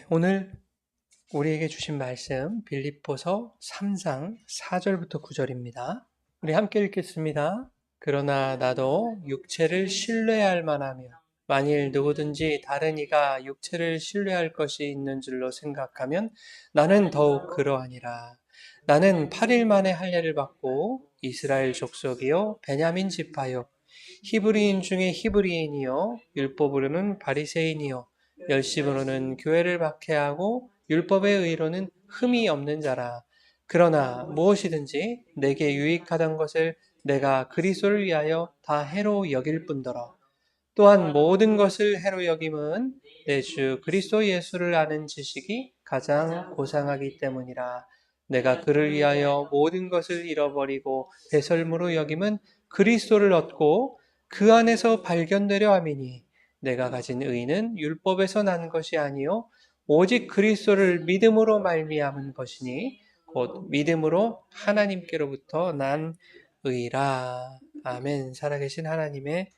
오늘 우리에게 주신 말씀 빌립보서 3장 4절부터 9절입니다. 우리 함께 읽겠습니다. 그러나 나도 육체를 신뢰할 만하며 만일 누구든지 다른 이가 육체를 신뢰할 것이 있는 줄로 생각하면 나는 더욱 그러하니라. 나는 8일 만에 할례를 받고 이스라엘 족속이요 베냐민 지파요 히브리인 중에 히브리인이요 율법으로는 바리새인이요 열심으로는 교회를 박해하고 율법의 의로는 흠이 없는 자라. 그러나 무엇이든지 내게 유익하던 것을 내가 그리스도를 위하여 다 해로 여길 뿐더러 또한 모든 것을 해로 여김은 내 주 그리스도 예수를 아는 지식이 가장 고상하기 때문이라. 내가 그를 위하여 모든 것을 잃어버리고 배설물로 여김은 그리스도를 얻고 그 안에서 발견되려 함이니 내가 가진 의는 율법에서 난 것이 아니요 오직 그리스도를 믿음으로 말미암은 것이니 곧 믿음으로 하나님께로부터 난 의라. 아멘. 살아계신 하나님의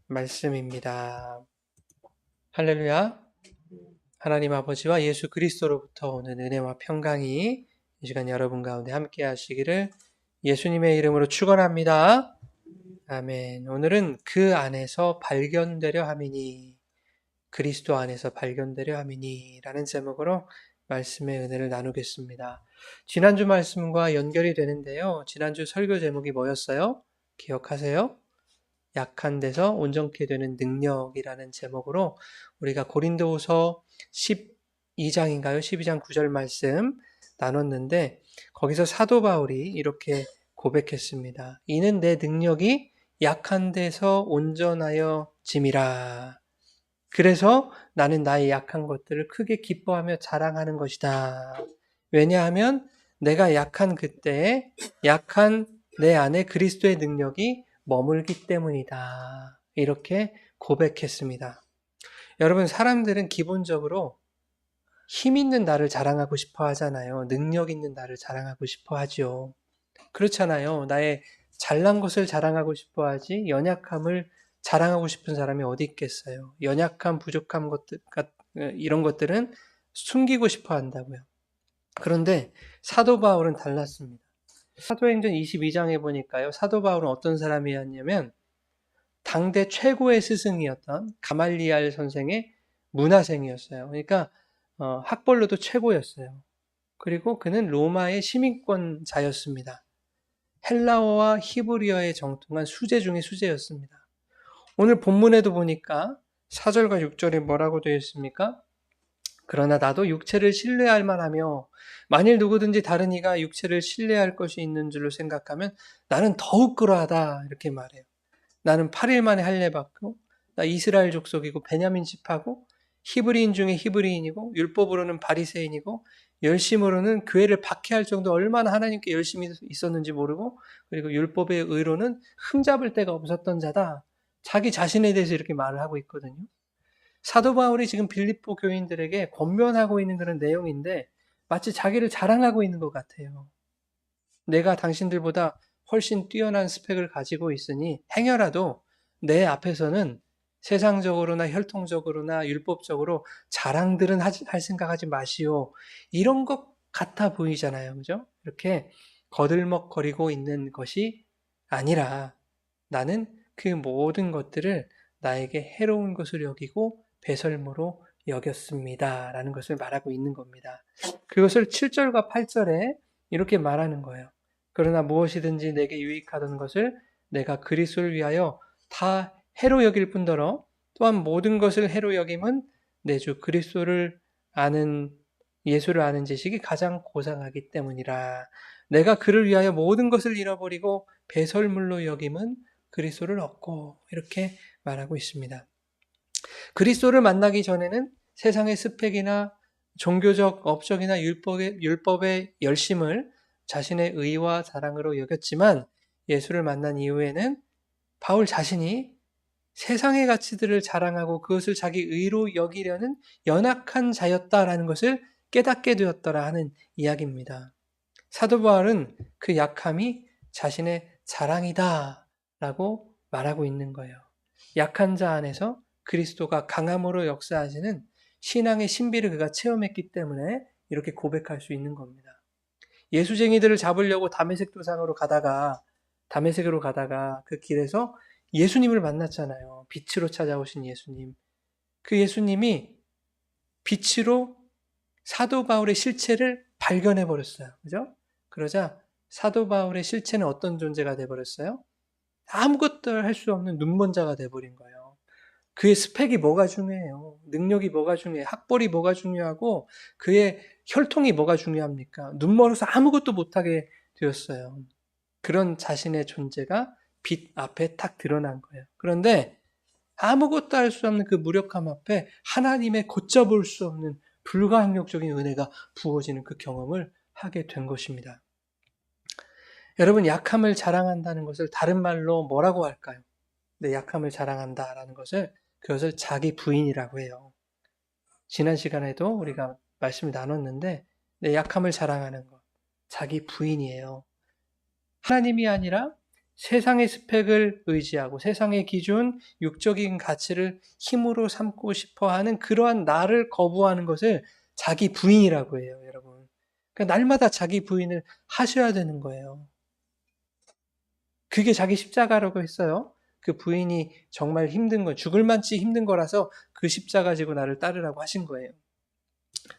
말씀입니다. 할렐루야. 하나님 아버지와 예수 그리스도로부터 오는 은혜와 평강이 이 시간 여러분 가운데 함께 하시기를 예수님의 이름으로 축원합니다. 아멘. 오늘은 그 안에서 발견되려 함이니, 그리스도 안에서 발견되려 함이니 라는 제목으로 말씀의 은혜를 나누겠습니다. 지난주 말씀과 연결이 되는데요. 지난주 설교 제목이 뭐였어요? 기억하세요? 약한 데서 온전케 되는 능력이라는 제목으로 우리가 고린도후서 12장인가요? 12장 9절 말씀 나눴는데 거기서 사도 바울이 이렇게 고백했습니다. 이는 내 능력이 약한 데서 온전하여 짐이라. 그래서 나는 나의 약한 것들을 크게 기뻐하며 자랑하는 것이다. 왜냐하면 내가 약한 그때에 약한 내 안에 그리스도의 능력이 머물기 때문이다. 이렇게 고백했습니다. 여러분, 사람들은 기본적으로 힘 있는 나를 자랑하고 싶어 하잖아요. 능력 있는 나를 자랑하고 싶어 하죠. 그렇잖아요. 나의 잘난 것을 자랑하고 싶어 하지 연약함을 자랑하고 싶은 사람이 어디 있겠어요. 연약함, 부족함 것들, 이런 것들은 숨기고 싶어 한다고요. 그런데 사도 바울은 달랐습니다. 사도행전 22장에 보니까요. 사도 바울은 어떤 사람이었냐면 당대 최고의 스승이었던 가말리알 선생의 문화생이었어요. 그러니까 학벌로도 최고였어요. 그리고 그는 로마의 시민권자였습니다. 헬라어와 히브리어에 정통한 수재 중의 수재였습니다. 오늘 본문에도 보니까 4절과 6절에 뭐라고 되어 있습니까? 그러나 나도 육체를 신뢰할 만하며 만일 누구든지 다른 이가 육체를 신뢰할 것이 있는 줄로 생각하면 나는 더욱 그러하다 이렇게 말해요. 나는 8일 만에 할례 받고 나 이스라엘 족속이고 베냐민 지파고 히브리인 중에 히브리인이고 율법으로는 바리새인이고 열심으로는 교회를 박해할 정도 얼마나 하나님께 열심히 있었는지 모르고 그리고 율법의 의로는 흠잡을 데가 없었던 자다. 자기 자신에 대해서 이렇게 말을 하고 있거든요. 사도 바울이 지금 빌립보 교인들에게 권면하고 있는 그런 내용인데 마치 자기를 자랑하고 있는 것 같아요. 내가 당신들보다 훨씬 뛰어난 스펙을 가지고 있으니 행여라도 내 앞에서는 세상적으로나 혈통적으로나 율법적으로 자랑들은 할 생각하지 마시오. 이런 것 같아 보이잖아요. 그죠? 이렇게 거들먹거리고 있는 것이 아니라 나는 그 모든 것들을 나에게 해로운 것을 여기고 배설물로 여겼습니다. 라는 것을 말하고 있는 겁니다. 그것을 7절과 8절에 이렇게 말하는 거예요. 그러나 무엇이든지 내게 유익하던 것을 내가 그리스도를 위하여 다 해로 여길 뿐더러 또한 모든 것을 해로 여김은 내 주 그리스도를 아는 예수를 아는 지식이 가장 고상하기 때문이라. 내가 그를 위하여 모든 것을 잃어버리고 배설물로 여김은 그리스도를 얻고 이렇게 말하고 있습니다. 그리스도를 만나기 전에는 세상의 스펙이나 종교적 업적이나 율법의 열심을 자신의 의와 자랑으로 여겼지만 예수를 만난 이후에는 바울 자신이 세상의 가치들을 자랑하고 그것을 자기 의로 여기려는 연약한 자였다라는 것을 깨닫게 되었더라 하는 이야기입니다. 사도 바울은 그 약함이 자신의 자랑이다 라고 말하고 있는 거예요. 약한 자 안에서 그리스도가 강함으로 역사하시는 신앙의 신비를 그가 체험했기 때문에 이렇게 고백할 수 있는 겁니다. 예수쟁이들을 잡으려고 다메섹으로 가다가 그 길에서 예수님을 만났잖아요. 빛으로 찾아오신 예수님. 그 예수님이 빛으로 사도 바울의 실체를 발견해 버렸어요. 그죠? 그러자 사도 바울의 실체는 어떤 존재가 돼 버렸어요? 아무것도 할 수 없는 눈먼 자가 돼 버린 거예요. 그의 스펙이 뭐가 중요해요? 능력이 뭐가 중요해요? 학벌이 뭐가 중요하고 그의 혈통이 뭐가 중요합니까? 눈멀어서 아무것도 못하게 되었어요. 그런 자신의 존재가 빛 앞에 탁 드러난 거예요. 그런데 아무것도 할 수 없는 그 무력함 앞에 하나님의 걷잡을 수 없는 불가항력적인 은혜가 부어지는 그 경험을 하게 된 것입니다. 여러분, 약함을 자랑한다는 것을 다른 말로 뭐라고 할까요? 내 약함을 자랑한다라는 것을 그것을 자기 부인이라고 해요. 지난 시간에도 우리가 말씀을 나눴는데 내 약함을 자랑하는 것, 자기 부인이에요. 하나님이 아니라 세상의 스펙을 의지하고 세상의 기준, 육적인 가치를 힘으로 삼고 싶어하는 그러한 나를 거부하는 것을 자기 부인이라고 해요, 여러분. 그러니까 날마다 자기 부인을 하셔야 되는 거예요. 그게 자기 십자가라고 했어요. 그 부인이 정말 힘든 거, 죽을 만치 힘든 거라서 그 십자가 지고 나를 따르라고 하신 거예요.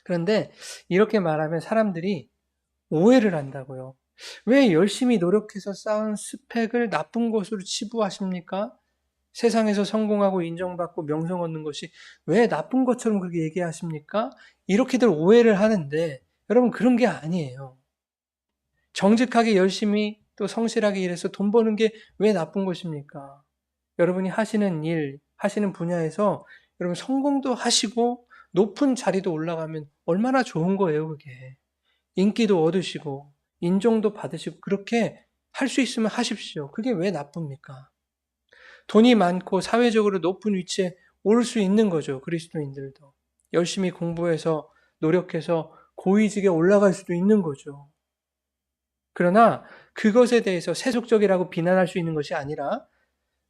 그런데 이렇게 말하면 사람들이 오해를 한다고요. 왜 열심히 노력해서 쌓은 스펙을 나쁜 것으로 치부하십니까? 세상에서 성공하고 인정받고 명성 얻는 것이 왜 나쁜 것처럼 그렇게 얘기하십니까? 이렇게들 오해를 하는데 여러분 그런 게 아니에요. 정직하게 열심히 또 성실하게 일해서 돈 버는 게 왜 나쁜 것입니까? 여러분이 하시는 일, 하시는 분야에서 여러분 성공도 하시고 높은 자리도 올라가면 얼마나 좋은 거예요, 그게. 인기도 얻으시고 인정도 받으시고 그렇게 할 수 있으면 하십시오. 그게 왜 나쁩니까? 돈이 많고 사회적으로 높은 위치에 올 수 있는 거죠. 그리스도인들도. 열심히 공부해서 노력해서 고위직에 올라갈 수도 있는 거죠. 그러나 그것에 대해서 세속적이라고 비난할 수 있는 것이 아니라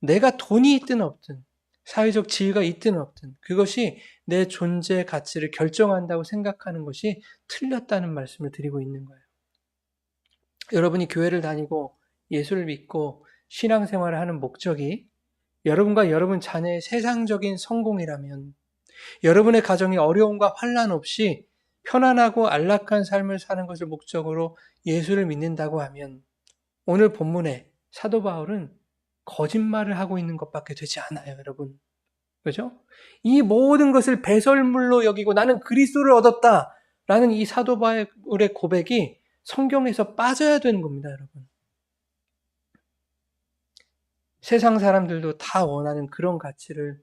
내가 돈이 있든 없든 사회적 지위가 있든 없든 그것이 내 존재 가치를 결정한다고 생각하는 것이 틀렸다는 말씀을 드리고 있는 거예요. 여러분이 교회를 다니고 예수를 믿고 신앙생활을 하는 목적이 여러분과 여러분 자녀의 세상적인 성공이라면 여러분의 가정이 어려움과 환난 없이 편안하고 안락한 삶을 사는 것을 목적으로 예수를 믿는다고 하면 오늘 본문에 사도 바울은 거짓말을 하고 있는 것밖에 되지 않아요, 여러분. 그죠? 이 모든 것을 배설물로 여기고 나는 그리스도를 얻었다라는 이 사도 바울의 고백이 성경에서 빠져야 되는 겁니다, 여러분. 세상 사람들도 다 원하는 그런 가치를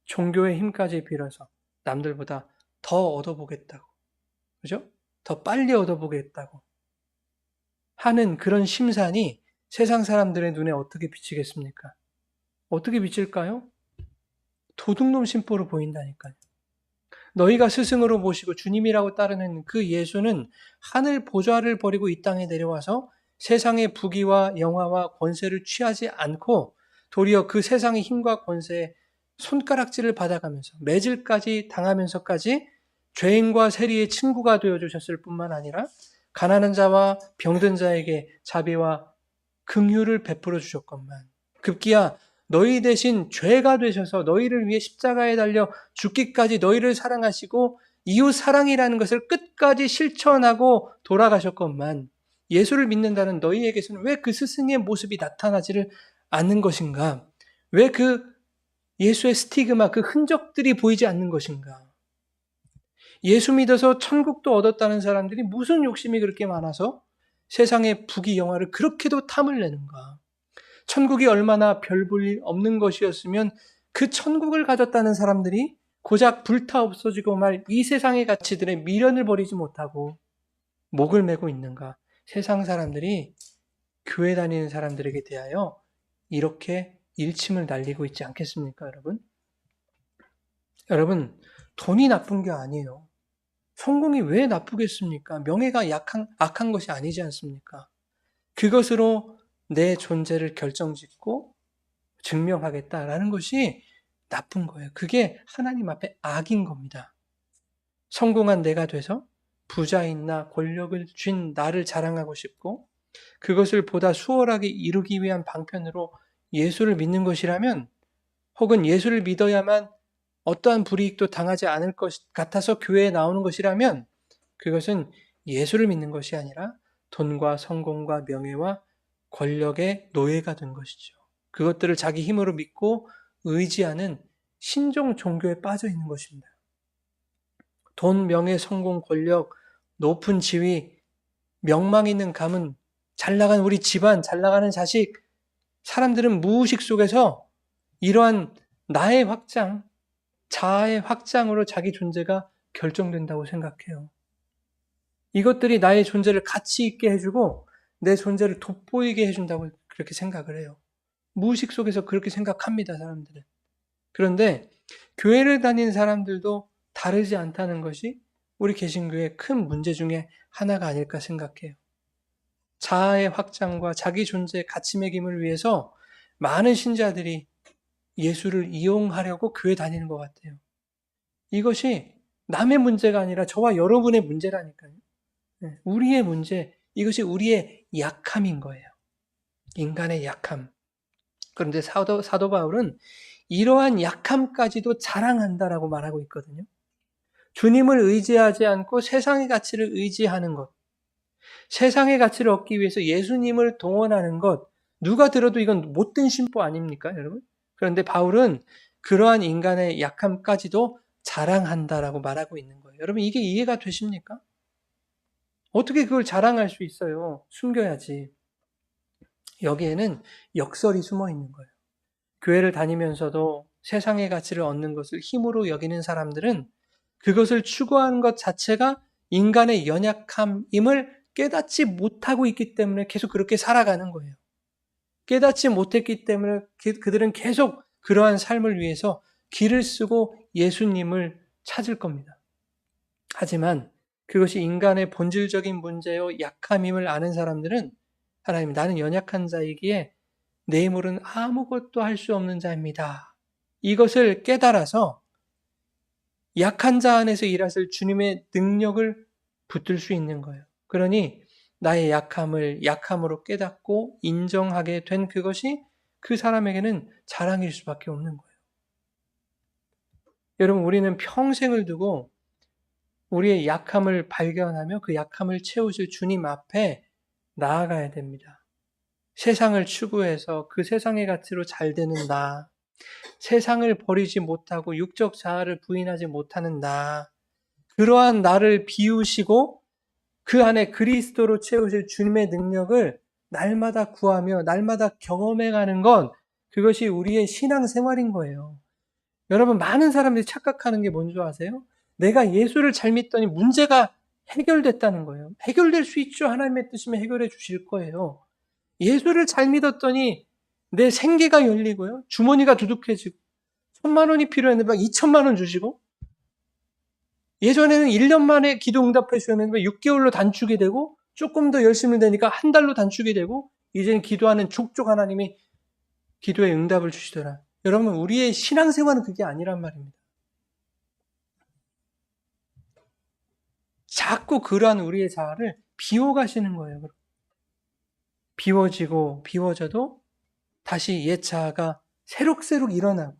종교의 힘까지 빌어서 남들보다 더 얻어보겠다고, 그죠? 더 빨리 얻어보겠다고 하는 그런 심산이 세상 사람들의 눈에 어떻게 비치겠습니까? 어떻게 비칠까요? 도둑놈 심보로 보인다니까요. 너희가 스승으로 모시고 주님이라고 따르는 그 예수는 하늘 보좌를 버리고 이 땅에 내려와서 세상의 부귀와 영화와 권세를 취하지 않고 도리어 그 세상의 힘과 권세에 손가락질을 받아가면서 매질까지 당하면서까지 죄인과 세리의 친구가 되어주셨을 뿐만 아니라 가난한 자와 병든 자에게 자비와 긍휼을 베풀어 주셨건만 급기야 너희 대신 죄가 되셔서 너희를 위해 십자가에 달려 죽기까지 너희를 사랑하시고 이웃 사랑이라는 것을 끝까지 실천하고 돌아가셨건만 예수를 믿는다는 너희에게서는 왜 그 스승의 모습이 나타나지를 않는 것인가? 왜 그 예수의 스티그마, 그 흔적들이 보이지 않는 것인가? 예수 믿어서 천국도 얻었다는 사람들이 무슨 욕심이 그렇게 많아서 세상의 부귀 영화를 그렇게도 탐을 내는가? 천국이 얼마나 별 볼 일 없는 것이었으면 그 천국을 가졌다는 사람들이 고작 불타 없어지고 말 이 세상의 가치들에 미련을 버리지 못하고 목을 메고 있는가? 세상 사람들이 교회 다니는 사람들에게 대하여 이렇게 일침을 날리고 있지 않겠습니까, 여러분? 여러분, 돈이 나쁜 게 아니에요. 성공이 왜 나쁘겠습니까? 명예가 악한 것이 아니지 않습니까? 그것으로 내 존재를 결정짓고 증명하겠다라는 것이 나쁜 거예요. 그게 하나님 앞에 악인 겁니다. 성공한 내가 돼서 부자인나 권력을 쥔 나를 자랑하고 싶고 그것을 보다 수월하게 이루기 위한 방편으로 예수를 믿는 것이라면 혹은 예수를 믿어야만 어떠한 불이익도 당하지 않을 것 같아서 교회에 나오는 것이라면 그것은 예수를 믿는 것이 아니라 돈과 성공과 명예와 권력의 노예가 된 것이죠. 그것들을 자기 힘으로 믿고 의지하는 신종 종교에 빠져 있는 것입니다. 돈, 명예, 성공, 권력, 높은 지위, 명망 있는 가문, 잘 나간 우리 집안, 잘 나가는 자식, 사람들은 무의식 속에서 이러한 나의 확장, 자아의 확장으로 자기 존재가 결정된다고 생각해요. 이것들이 나의 존재를 가치 있게 해주고 내 존재를 돋보이게 해준다고 그렇게 생각을 해요. 무의식 속에서 그렇게 생각합니다, 사람들은. 그런데 교회를 다니는 사람들도 다르지 않다는 것이 우리 개신교의 큰 문제 중에 하나가 아닐까 생각해요. 자아의 확장과 자기 존재의 가치 매김을 위해서 많은 신자들이 예수를 이용하려고 교회 다니는 것 같아요. 이것이 남의 문제가 아니라 저와 여러분의 문제라니까요. 우리의 문제, 이것이 우리의 약함인 거예요. 인간의 약함. 그런데 사도 바울은 이러한 약함까지도 자랑한다라고 말하고 있거든요. 주님을 의지하지 않고 세상의 가치를 의지하는 것, 세상의 가치를 얻기 위해서 예수님을 동원하는 것, 누가 들어도 이건 못된 심보 아닙니까, 여러분? 그런데 바울은 그러한 인간의 약함까지도 자랑한다라고 말하고 있는 거예요. 여러분, 이게 이해가 되십니까? 어떻게 그걸 자랑할 수 있어요? 숨겨야지. 여기에는 역설이 숨어 있는 거예요. 교회를 다니면서도 세상의 가치를 얻는 것을 힘으로 여기는 사람들은 그것을 추구하는 것 자체가 인간의 연약함임을 깨닫지 못하고 있기 때문에 계속 그렇게 살아가는 거예요. 깨닫지 못했기 때문에 그들은 계속 그러한 삶을 위해서 길을 쓰고 예수님을 찾을 겁니다. 하지만 그것이 인간의 본질적인 문제요 약함임을 아는 사람들은 하나님, 나는 연약한 자이기에 내 힘으로는 아무것도 할 수 없는 자입니다. 이것을 깨달아서 약한 자 안에서 일하실 주님의 능력을 붙들 수 있는 거예요. 그러니 나의 약함을 약함으로 깨닫고 인정하게 된 그것이 그 사람에게는 자랑일 수밖에 없는 거예요. 여러분, 우리는 평생을 두고 우리의 약함을 발견하며 그 약함을 채우실 주님 앞에 나아가야 됩니다. 세상을 추구해서 그 세상의 가치로 잘 되는 나, 세상을 버리지 못하고 육적 자아를 부인하지 못하는 나, 그러한 나를 비우시고 그 안에 그리스도로 채우실 주님의 능력을 날마다 구하며 날마다 경험해가는 건 그것이 우리의 신앙생활인 거예요. 여러분, 많은 사람들이 착각하는 게 뭔지 아세요? 내가 예수를 잘 믿더니 문제가 해결됐다는 거예요. 해결될 수 있죠. 하나님의 뜻이면 해결해 주실 거예요. 예수를 잘 믿었더니 내 생계가 열리고요. 주머니가 두둑해지고 1,000만 원이 필요했는데 막 2,000만 원 주시고 예전에는 1년 만에 기도 응답해 주셨는데 6개월로 단축이 되고 조금 더 열심히 되니까 한 달로 단축이 되고 이제는 기도하는 족족 하나님이 기도에 응답을 주시더라. 여러분, 우리의 신앙생활은 그게 아니란 말입니다. 자꾸 그러한 우리의 자아를 비워가시는 거예요. 비워지고 비워져도 다시 옛 자아가 새록새록 일어나고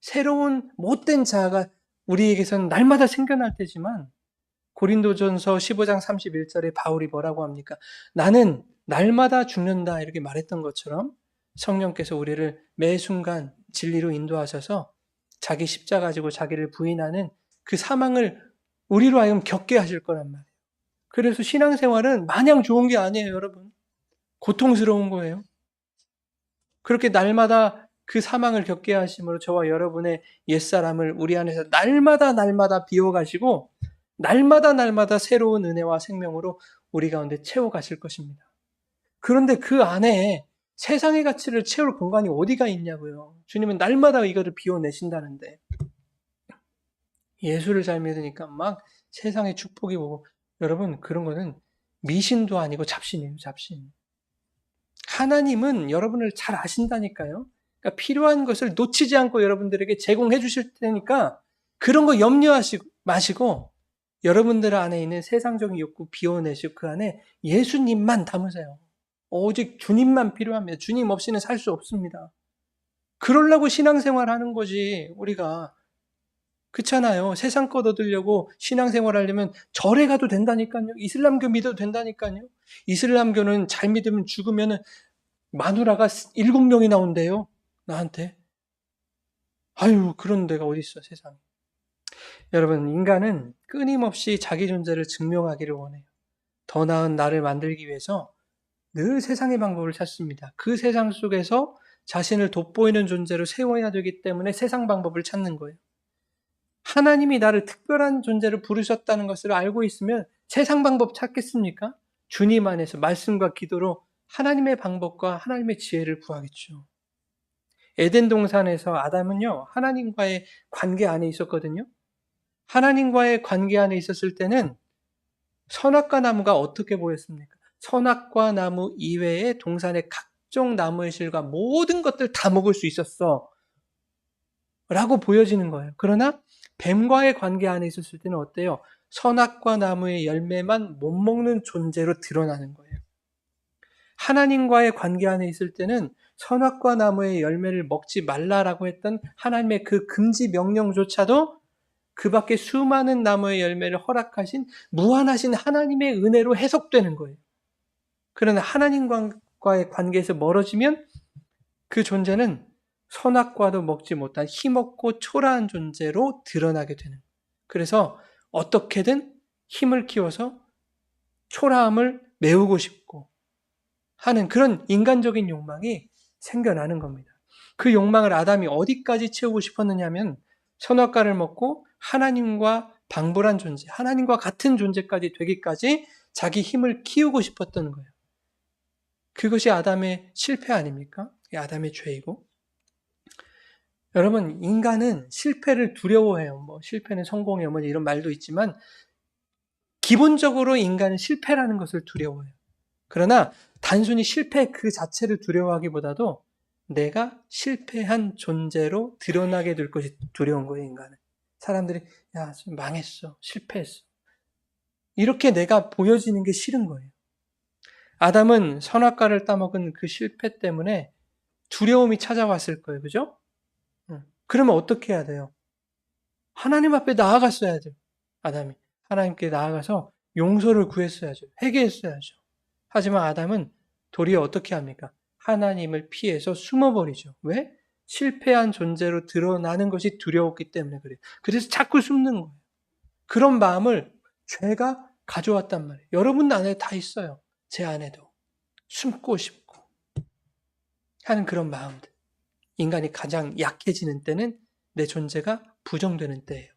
새로운 못된 자아가 우리에게서는 날마다 생겨날 때지만 고린도전서 15장 31절에 바울이 뭐라고 합니까? 나는 날마다 죽는다 이렇게 말했던 것처럼 성령께서 우리를 매 순간 진리로 인도하셔서 자기 십자가 가지고 자기를 부인하는 그 사망을 우리로 하여금 겪게 하실 거란 말이에요. 그래서 신앙생활은 마냥 좋은 게 아니에요, 여러분. 고통스러운 거예요. 그렇게 날마다 그 사망을 겪게 하심으로 저와 여러분의 옛사람을 우리 안에서 날마다 비워가시고 날마다 새로운 은혜와 생명으로 우리 가운데 채워가실 것입니다. 그런데 그 안에 세상의 가치를 채울 공간이 어디가 있냐고요. 주님은 날마다 이거를 비워내신다는데 예수를 잘 믿으니까 막 세상의 축복이 오고 여러분, 그런 거는 미신도 아니고 잡신이에요, 잡신. 하나님은 여러분을 잘 아신다니까요. 그러니까 필요한 것을 놓치지 않고 여러분들에게 제공해 주실 테니까 그런 거 염려하지 마시고 여러분들 안에 있는 세상적인 욕구 비워내시고 그 안에 예수님만 담으세요. 오직 주님만 필요합니다. 주님 없이는 살 수 없습니다. 그러려고 신앙생활 하는 거지, 우리가. 그렇잖아요. 세상 것 얻으려고 신앙생활 하려면 절에 가도 된다니까요. 이슬람교 믿어도 된다니까요. 이슬람교는 잘 믿으면 죽으면 마누라가 7명이 나온대요. 나한테. 아유, 그런 데가 어디 있어, 세상에. 여러분, 인간은 끊임없이 자기 존재를 증명하기를 원해요. 더 나은 나를 만들기 위해서 늘 세상의 방법을 찾습니다. 그 세상 속에서 자신을 돋보이는 존재로 세워야 되기 때문에 세상 방법을 찾는 거예요. 하나님이 나를 특별한 존재로 부르셨다는 것을 알고 있으면 세상 방법 찾겠습니까? 주님 안에서 말씀과 기도로 하나님의 방법과 하나님의 지혜를 구하겠죠. 에덴 동산에서 아담은요, 하나님과의 관계 안에 있었거든요. 하나님과의 관계 안에 있었을 때는 선악과 나무가 어떻게 보였습니까? 선악과 나무 이외에 동산의 각종 나무의 실과 모든 것들 다 먹을 수 있었어 라고 보여지는 거예요. 그러나 뱀과의 관계 안에 있었을 때는 어때요? 선악과 나무의 열매만 못 먹는 존재로 드러나는 거예요. 하나님과의 관계 안에 있을 때는 선악과 나무의 열매를 먹지 말라라고 했던 하나님의 그 금지 명령조차도 그 밖에 수많은 나무의 열매를 허락하신 무한하신 하나님의 은혜로 해석되는 거예요. 그러나 하나님과의 관계에서 멀어지면 그 존재는 선악과도 먹지 못한 힘없고 초라한 존재로 드러나게 되는 거예요. 그래서 어떻게든 힘을 키워서 초라함을 메우고 싶고 하는 그런 인간적인 욕망이 생겨나는 겁니다. 그 욕망을 아담이 어디까지 채우고 싶었느냐면 선악과를 먹고 하나님과 방불한 존재, 하나님과 같은 존재까지 되기까지 자기 힘을 키우고 싶었던 거예요. 그것이 아담의 실패 아닙니까? 아담의 죄이고. 여러분, 인간은 실패를 두려워해요. 실패는 성공이에요. 이런 말도 있지만 기본적으로 인간은 실패라는 것을 두려워해요. 그러나 단순히 실패 그 자체를 두려워하기보다도 내가 실패한 존재로 드러나게 될 것이 두려운 거예요, 인간은. 사람들이 야, 망했어. 실패했어. 이렇게 내가 보여지는 게 싫은 거예요. 아담은 선악과를 따먹은 그 실패 때문에 두려움이 찾아왔을 거예요. 그죠? 그러면 어떻게 해야 돼요? 하나님 앞에 나아갔어야 돼요. 아담이. 하나님께 나아가서 용서를 구했어야죠. 회개했어야죠. 하지만 아담은 도리어 어떻게 합니까? 하나님을 피해서 숨어버리죠. 왜? 실패한 존재로 드러나는 것이 두려웠기 때문에 그래요. 그래서 자꾸 숨는 거예요. 그런 마음을 죄가 가져왔단 말이에요. 여러분 안에 다 있어요. 제 안에도. 숨고 싶고 하는 그런 마음들. 인간이 가장 약해지는 때는 내 존재가 부정되는 때예요.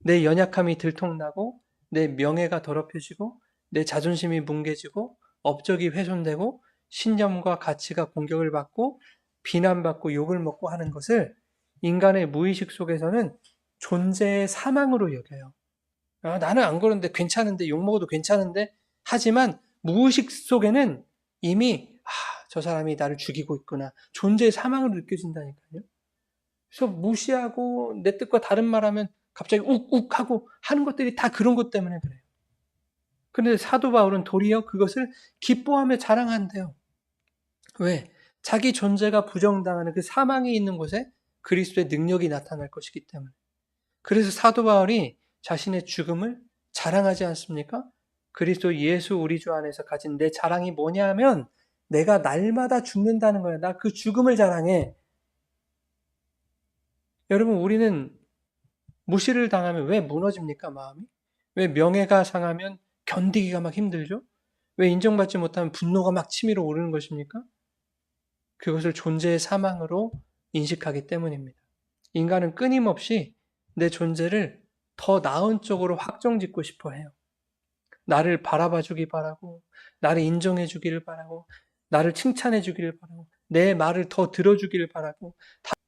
내 연약함이 들통나고 내 명예가 더럽혀지고 내 자존심이 뭉개지고 업적이 훼손되고 신념과 가치가 공격을 받고 비난받고 욕을 먹고 하는 것을 인간의 무의식 속에서는 존재의 사망으로 여겨요. 나는 안 그런데 괜찮은데 욕먹어도 괜찮은데 하지만 무의식 속에는 이미 저 사람이 나를 죽이고 있구나. 존재의 사망으로 느껴진다니까요. 그래서 무시하고 내 뜻과 다른 말하면 갑자기 욱욱 하고 하는 것들이 다 그런 것 때문에 그래요. 그런데 사도 바울은 도리어 그것을 기뻐하며 자랑한대요. 왜? 자기 존재가 부정당하는 그 사망이 있는 곳에 그리스도의 능력이 나타날 것이기 때문에. 그래서 사도 바울이 자신의 죽음을 자랑하지 않습니까? 그리스도 예수 우리 주 안에서 가진 내 자랑이 뭐냐 하면 내가 날마다 죽는다는 거야. 나 그 죽음을 자랑해. 여러분, 우리는 무시를 당하면 왜 무너집니까, 마음이? 왜 명예가 상하면 견디기가 막 힘들죠? 왜 인정받지 못하면 분노가 막 치밀어 오르는 것입니까? 그것을 존재의 사망으로 인식하기 때문입니다. 인간은 끊임없이 내 존재를 더 나은 쪽으로 확정짓고 싶어 해요. 나를 바라봐 주길 바라고, 나를 인정해 주기를 바라고, 나를 칭찬해 주기를 바라고, 내 말을 더 들어주기를 바라고,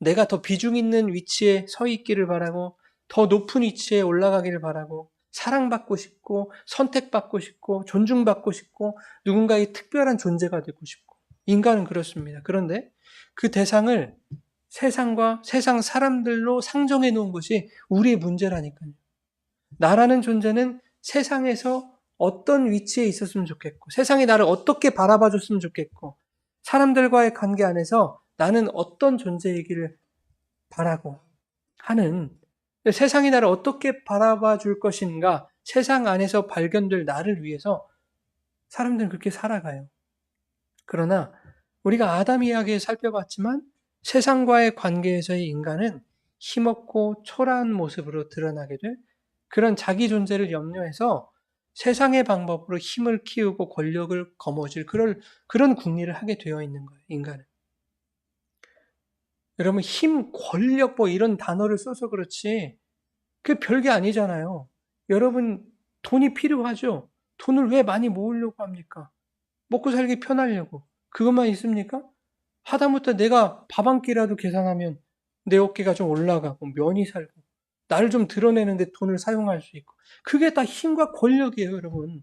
내가 더 비중 있는 위치에 서 있기를 바라고, 더 높은 위치에 올라가기를 바라고, 사랑받고 싶고, 선택받고 싶고, 존중받고 싶고, 누군가의 특별한 존재가 되고 싶고. 인간은 그렇습니다. 그런데 그 대상을 세상과 세상 사람들로 상정해 놓은 것이 우리의 문제라니까요. 나라는 존재는 세상에서 어떤 위치에 있었으면 좋겠고, 세상이 나를 어떻게 바라봐 줬으면 좋겠고, 사람들과의 관계 안에서 나는 어떤 존재이기를 바라고 하는, 세상이 나를 어떻게 바라봐 줄 것인가, 세상 안에서 발견될 나를 위해서 사람들은 그렇게 살아가요. 그러나 우리가 아담 이야기에 살펴봤지만 세상과의 관계에서의 인간은 힘없고 초라한 모습으로 드러나게 될 그런 자기 존재를 염려해서 세상의 방법으로 힘을 키우고 권력을 거머쥘 그런 궁리를 하게 되어 있는 거예요, 인간은. 여러분, 힘, 권력 뭐 이런 단어를 써서 그렇지 그게 별게 아니잖아요. 여러분, 돈이 필요하죠? 돈을 왜 많이 모으려고 합니까? 먹고 살기 편하려고. 그것만 있습니까? 하다못해 내가 밥 한 끼라도 계산하면 내 어깨가 좀 올라가고 면이 살고 나를 좀 드러내는데 돈을 사용할 수 있고 그게 다 힘과 권력이에요, 여러분.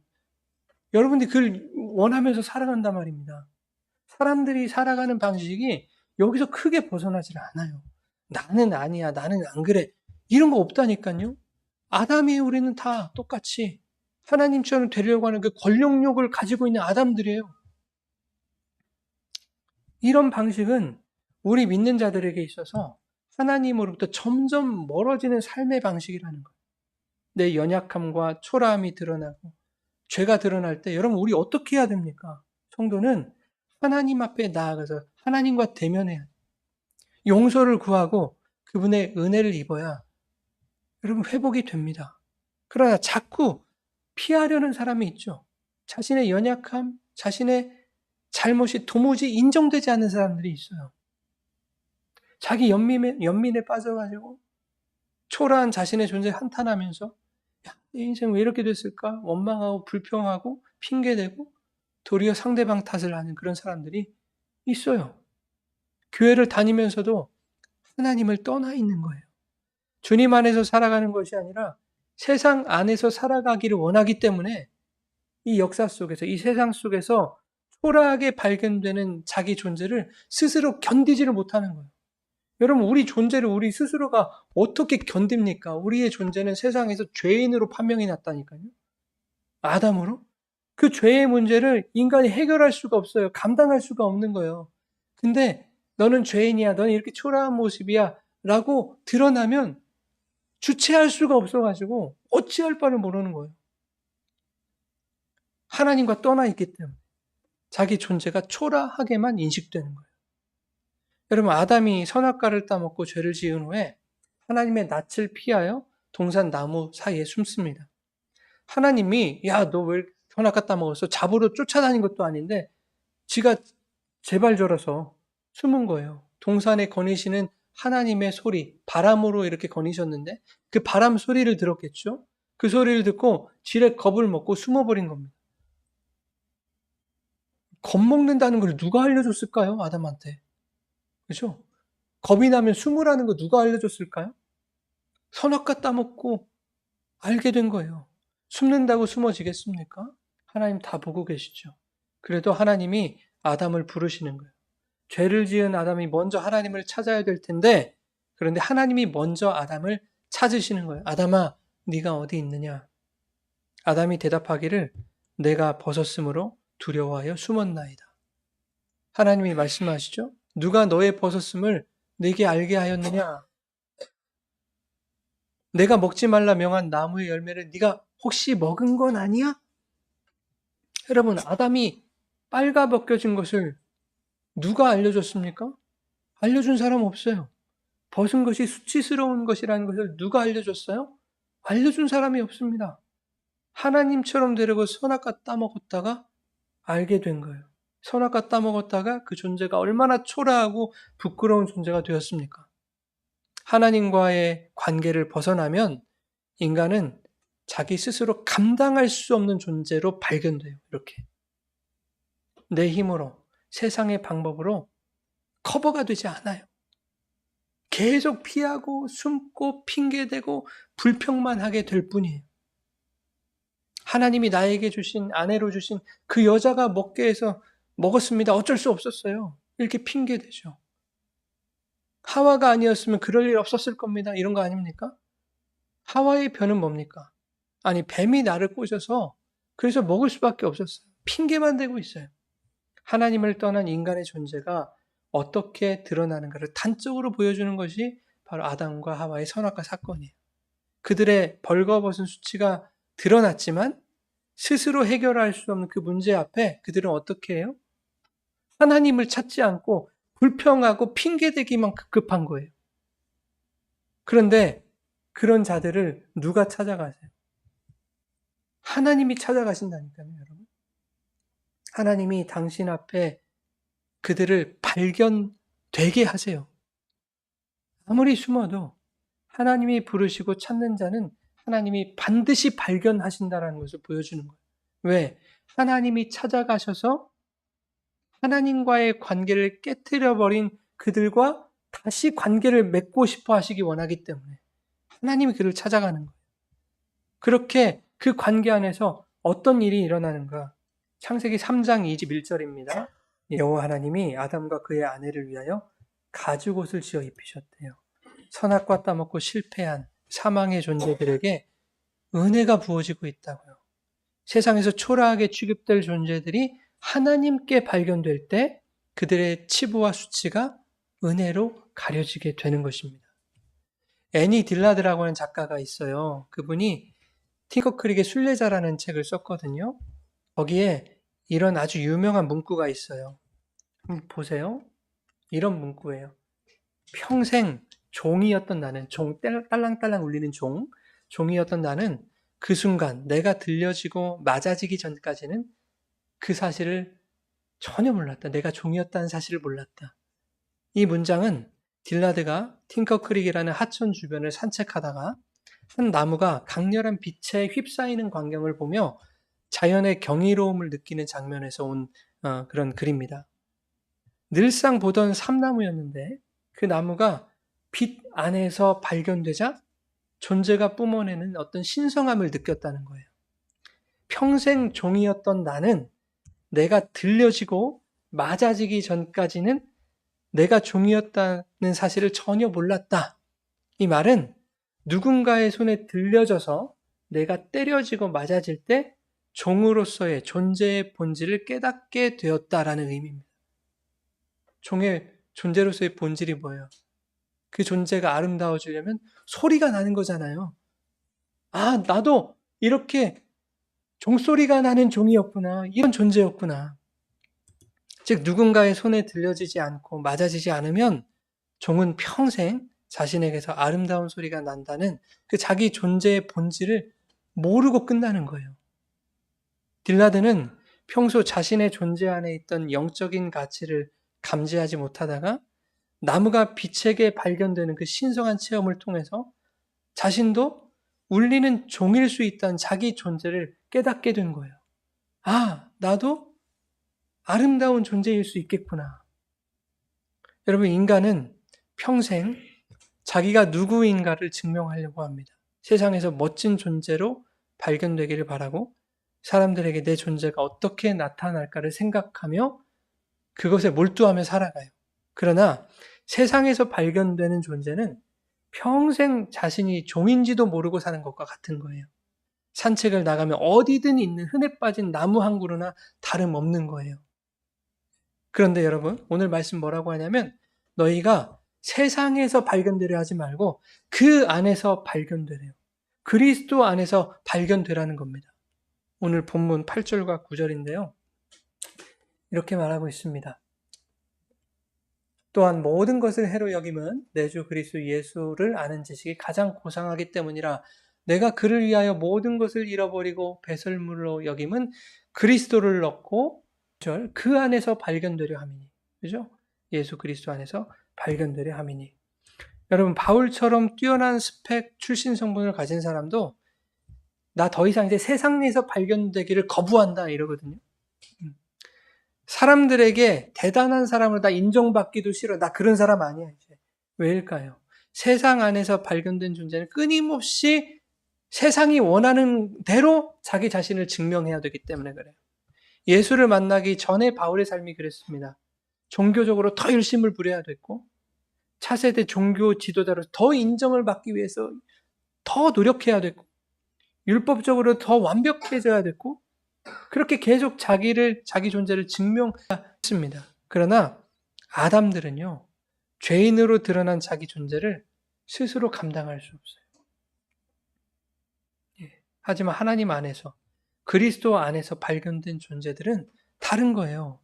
여러분들이 그걸 원하면서 살아간단 말입니다. 사람들이 살아가는 방식이 여기서 크게 벗어나질 않아요. 나는 아니야, 나는 안 그래. 이런 거 없다니까요. 아담이 우리는 다 똑같이 하나님처럼 되려고 하는 그 권력욕을 가지고 있는 아담들이에요. 이런 방식은 우리 믿는 자들에게 있어서 하나님으로부터 점점 멀어지는 삶의 방식이라는 거예요. 내 연약함과 초라함이 드러나고 죄가 드러날 때 여러분 우리 어떻게 해야 됩니까? 성도는 하나님 앞에 나아가서 하나님과 대면해야 돼요. 용서를 구하고 그분의 은혜를 입어야 여러분 회복이 됩니다. 그러나 자꾸 피하려는 사람이 있죠. 자신의 연약함, 자신의 잘못이 도무지 인정되지 않는 사람들이 있어요. 자기 연민에 빠져가지고 초라한 자신의 존재에 한탄하면서 야, 내 인생 왜 이렇게 됐을까? 원망하고 불평하고 핑계대고 도리어 상대방 탓을 하는 그런 사람들이 있어요. 교회를 다니면서도 하나님을 떠나 있는 거예요. 주님 안에서 살아가는 것이 아니라 세상 안에서 살아가기를 원하기 때문에 이 역사 속에서, 이 세상 속에서 초라하게 발견되는 자기 존재를 스스로 견디지를 못하는 거예요. 여러분, 우리 존재를 우리 스스로가 어떻게 견딥니까? 우리의 존재는 세상에서 죄인으로 판명이 났다니까요. 아담으로. 그 죄의 문제를 인간이 해결할 수가 없어요. 감당할 수가 없는 거예요. 근데 너는 죄인이야. 너는 이렇게 초라한 모습이야. 라고 드러나면 주체할 수가 없어가지고 어찌할 바를 모르는 거예요. 하나님과 떠나 있기 때문에 자기 존재가 초라하게만 인식되는 거예요. 여러분, 아담이 선악과를 따먹고 죄를 지은 후에 하나님의 낯을 피하여 동산 나무 사이에 숨습니다. 하나님이 야, 너 왜 선악과 따먹었어? 잡으러 쫓아다닌 것도 아닌데 지가 제발 저러서 숨은 거예요. 동산에 거니시는 하나님의 소리, 바람으로 이렇게 거니셨는데 그 바람 소리를 들었겠죠? 그 소리를 듣고 지레 겁을 먹고 숨어버린 겁니다. 겁먹는다는 걸 누가 알려줬을까요? 아담한테. 그죠? 겁이 나면 숨으라는 거 누가 알려줬을까요? 선악과 따먹고 알게 된 거예요. 숨는다고 숨어지겠습니까? 하나님 다 보고 계시죠. 그래도 하나님이 아담을 부르시는 거예요. 죄를 지은 아담이 먼저 하나님을 찾아야 될 텐데 그런데 하나님이 먼저 아담을 찾으시는 거예요. 아담아, 네가 어디 있느냐? 아담이 대답하기를 내가 벗었으므로 두려워하여 숨었나이다. 하나님이 말씀하시죠. 누가 너의 벗었음을 네게 알게 하였느냐? 내가 먹지 말라 명한 나무의 열매를 네가 혹시 먹은 건 아니야? 여러분, 아담이 빨가벗겨진 것을 누가 알려줬습니까? 알려준 사람 없어요. 벗은 것이 수치스러운 것이라는 것을 누가 알려줬어요? 알려준 사람이 없습니다. 하나님처럼 되려고 선악과 따먹었다가 알게 된 거예요. 선악과 따먹었다가 그 존재가 얼마나 초라하고 부끄러운 존재가 되었습니까? 하나님과의 관계를 벗어나면 인간은 자기 스스로 감당할 수 없는 존재로 발견돼요. 이렇게. 내 힘으로, 세상의 방법으로 커버가 되지 않아요. 계속 피하고 숨고 핑계대고 불평만 하게 될 뿐이에요. 하나님이 나에게 주신 아내로 주신 그 여자가 먹게 해서 먹었습니다. 어쩔 수 없었어요. 이렇게 핑계대죠. 하와가 아니었으면 그럴 일 없었을 겁니다. 이런 거 아닙니까? 하와의 변은 뭡니까? 아니, 뱀이 나를 꼬셔서 그래서 먹을 수밖에 없었어요. 핑계만 대고 있어요. 하나님을 떠난 인간의 존재가 어떻게 드러나는가를 단적으로 보여주는 것이 바로 아담과 하와의 선악과 사건이에요. 그들의 벌거벗은 수치가 드러났지만 스스로 해결할 수 없는 그 문제 앞에 그들은 어떻게 해요? 하나님을 찾지 않고 불평하고 핑계대기만 급급한 거예요. 그런데 그런 자들을 누가 찾아가세요? 하나님이 찾아가신다니까요, 여러분. 하나님이 당신 앞에 그들을 발견되게 하세요. 아무리 숨어도 하나님이 부르시고 찾는 자는 하나님이 반드시 발견하신다라는 것을 보여주는 거예요. 왜? 하나님이 찾아가셔서 하나님과의 관계를 깨트려버린 그들과 다시 관계를 맺고 싶어 하시기 원하기 때문에 하나님이 그를 찾아가는 거예요. 그렇게 그 관계 안에서 어떤 일이 일어나는가? 창세기 3장 21절입니다. 여호와 하나님이 아담과 그의 아내를 위하여 가죽옷을 지어 입히셨대요. 선악과 따먹고 실패한 사망의 존재들에게 은혜가 부어지고 있다고요. 세상에서 초라하게 취급될 존재들이 하나님께 발견될 때 그들의 치부와 수치가 은혜로 가려지게 되는 것입니다. 애니 딜라드라고 하는 작가가 있어요. 그분이 팅커크릭의 순례자라는 책을 썼거든요. 거기에 이런 아주 유명한 문구가 있어요. 한번 보세요. 이런 문구예요. 평생 종이었던 나는, 딸랑딸랑 울리는 종이었던 나는 그 순간 내가 들려지고 맞아지기 전까지는 그 사실을 전혀 몰랐다. 내가 종이었다는 사실을 몰랐다. 이 문장은 딜라드가 팅커크릭이라는 하천 주변을 산책하다가 한 나무가 강렬한 빛에 휩싸이는 광경을 보며 자연의 경이로움을 느끼는 장면에서 온 그런 글입니다. 늘상 보던 삼나무였는데 그 나무가 빛 안에서 발견되자 존재가 뿜어내는 어떤 신성함을 느꼈다는 거예요. 평생 종이었던 나는 내가 들려지고 맞아지기 전까지는 내가 종이었다는 사실을 전혀 몰랐다. 이 말은 누군가의 손에 들려져서 내가 때려지고 맞아질 때 종으로서의 존재의 본질을 깨닫게 되었다라는 의미입니다. 종의 존재로서의 본질이 뭐예요? 그 존재가 아름다워지려면 소리가 나는 거잖아요. 아, 나도 이렇게 종소리가 나는 종이었구나. 이런 존재였구나. 즉 누군가의 손에 들려지지 않고 맞아지지 않으면 종은 평생 자신에게서 아름다운 소리가 난다는 그 자기 존재의 본질을 모르고 끝나는 거예요. 딜라드는 평소 자신의 존재 안에 있던 영적인 가치를 감지하지 못하다가 나무가 빛에게 발견되는 그 신성한 체험을 통해서 자신도 울리는 종일 수 있다는 자기 존재를 깨닫게 된 거예요. 아, 나도 아름다운 존재일 수 있겠구나. 여러분, 인간은 평생 자기가 누구인가를 증명하려고 합니다. 세상에서 멋진 존재로 발견되기를 바라고 사람들에게 내 존재가 어떻게 나타날까를 생각하며 그것에 몰두하며 살아가요. 그러나 세상에서 발견되는 존재는 평생 자신이 종인지도 모르고 사는 것과 같은 거예요. 산책을 나가면 어디든 있는 흔해 빠진 나무 한 그루나 다름없는 거예요. 그런데 여러분, 오늘 말씀 뭐라고 하냐면 너희가 세상에서 발견되려 하지 말고 그 안에서 발견되래요. 그리스도 안에서 발견되라는 겁니다. 오늘 본문 8절과 9절인데요. 이렇게 말하고 있습니다. 또한 모든 것을 해로 여김은 내 주 그리스도 예수를 아는 지식이 가장 고상하기 때문이라. 내가 그를 위하여 모든 것을 잃어버리고 배설물로 여김은 그리스도를 얻고 그 안에서 발견되려 함이니. 그죠? 예수 그리스도 안에서 발견되려 함이니. 여러분, 바울처럼 뛰어난 스펙 출신 성분을 가진 사람도 나 더 이상 이제 세상에서 발견되기를 거부한다 이러거든요. 사람들에게 대단한 사람으로 나 인정받기도 싫어. 나 그런 사람 아니야, 이제. 왜일까요? 세상 안에서 발견된 존재는 끊임없이 세상이 원하는 대로 자기 자신을 증명해야 되기 때문에 그래요. 예수를 만나기 전에 바울의 삶이 그랬습니다. 종교적으로 더 열심을 부려야 됐고, 차세대 종교 지도자로 더 인정을 받기 위해서 더 노력해야 됐고, 율법적으로 더 완벽해져야 됐고 그렇게 계속 자기 존재를 증명했습니다. 그러나 아담들은요, 죄인으로 드러난 자기 존재를 스스로 감당할 수 없어요. 하지만 하나님 안에서, 그리스도 안에서 발견된 존재들은 다른 거예요.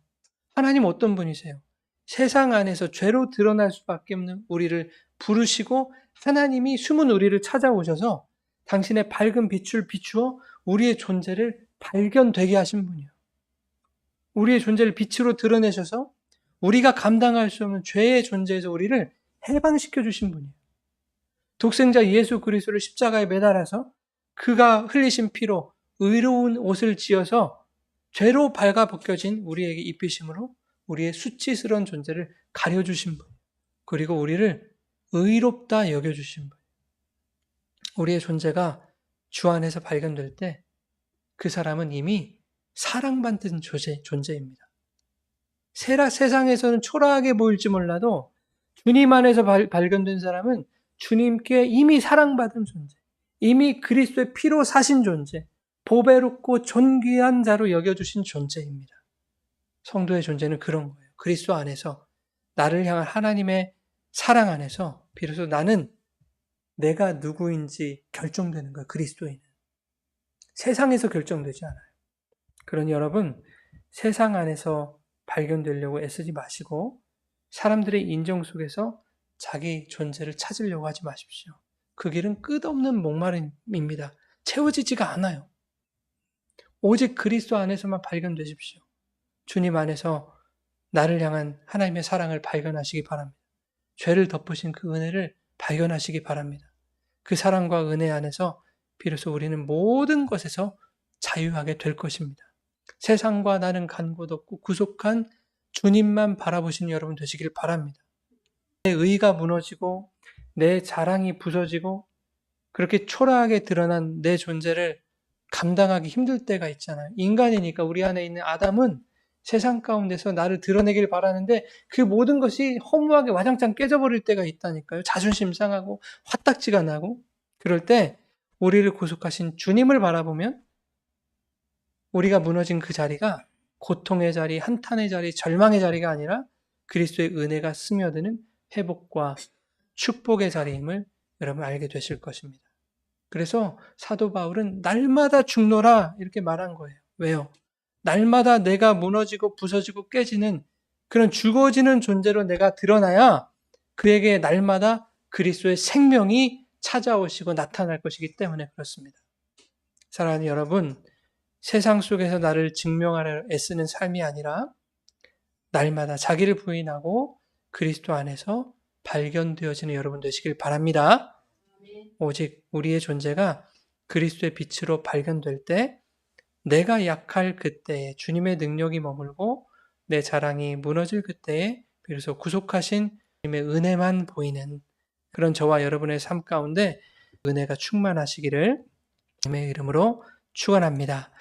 하나님 어떤 분이세요? 세상 안에서 죄로 드러날 수밖에 없는 우리를 부르시고 하나님이 숨은 우리를 찾아오셔서 당신의 밝은 빛을 비추어 우리의 존재를 발견되게 하신 분이에요. 우리의 존재를 빛으로 드러내셔서 우리가 감당할 수 없는 죄의 존재에서 우리를 해방시켜 주신 분이에요. 독생자 예수 그리스도를 십자가에 매달아서 그가 흘리신 피로 의로운 옷을 지어서 죄로 발가벗겨진 우리에게 입히심으로 우리의 수치스러운 존재를 가려주신 분, 그리고 우리를 의롭다 여겨주신 분. 우리의 존재가 주 안에서 발견될 때 그 사람은 이미 사랑받는 존재입니다. 세상에서는 초라하게 보일지 몰라도 주님 안에서 발견된 사람은 주님께 이미 사랑받은 존재, 이미 그리스도의 피로 사신 존재, 보배롭고 존귀한 자로 여겨주신 존재입니다. 성도의 존재는 그런 거예요. 그리스도 안에서 나를 향한 하나님의 사랑 안에서 비로소 나는 내가 누구인지 결정되는 거예요. 그리스도인은. 세상에서 결정되지 않아요. 그러니 여러분, 세상 안에서 발견되려고 애쓰지 마시고 사람들의 인정 속에서 자기 존재를 찾으려고 하지 마십시오. 그 길은 끝없는 목마름입니다. 채워지지가 않아요. 오직 그리스도 안에서만 발견되십시오. 주님 안에서 나를 향한 하나님의 사랑을 발견하시기 바랍니다. 죄를 덮으신 그 은혜를 발견하시기 바랍니다. 그 사랑과 은혜 안에서 비로소 우리는 모든 것에서 자유하게 될 것입니다. 세상과 나는 간 곳 없고 구속한 주님만 바라보시는 여러분 되시길 바랍니다. 내 의가 무너지고 내 자랑이 부서지고 그렇게 초라하게 드러난 내 존재를 감당하기 힘들 때가 있잖아요. 인간이니까 우리 안에 있는 아담은 세상 가운데서 나를 드러내길 바라는데 그 모든 것이 허무하게 와장창 깨져버릴 때가 있다니까요. 자존심 상하고 화딱지가 나고 그럴 때 우리를 구속하신 주님을 바라보면 우리가 무너진 그 자리가 고통의 자리, 한탄의 자리, 절망의 자리가 아니라 그리스도의 은혜가 스며드는 회복과 축복의 자리임을 여러분 알게 되실 것입니다. 그래서 사도 바울은 날마다 죽노라 이렇게 말한 거예요. 왜요? 날마다 내가 무너지고 부서지고 깨지는 그런 죽어지는 존재로 내가 드러나야 그에게 날마다 그리스도의 생명이 찾아오시고 나타날 것이기 때문에 그렇습니다. 사랑하는 여러분, 세상 속에서 나를 증명하려 애쓰는 삶이 아니라 날마다 자기를 부인하고 그리스도 안에서 발견되어지는 여러분 되시길 바랍니다. 오직 우리의 존재가 그리스도의 빛으로 발견될 때 내가 약할 그때에 주님의 능력이 머물고 내 자랑이 무너질 그때에 비로소 구속하신 주님의 은혜만 보이는 그런 저와 여러분의 삶 가운데 은혜가 충만하시기를 주님의 이름으로 축원합니다.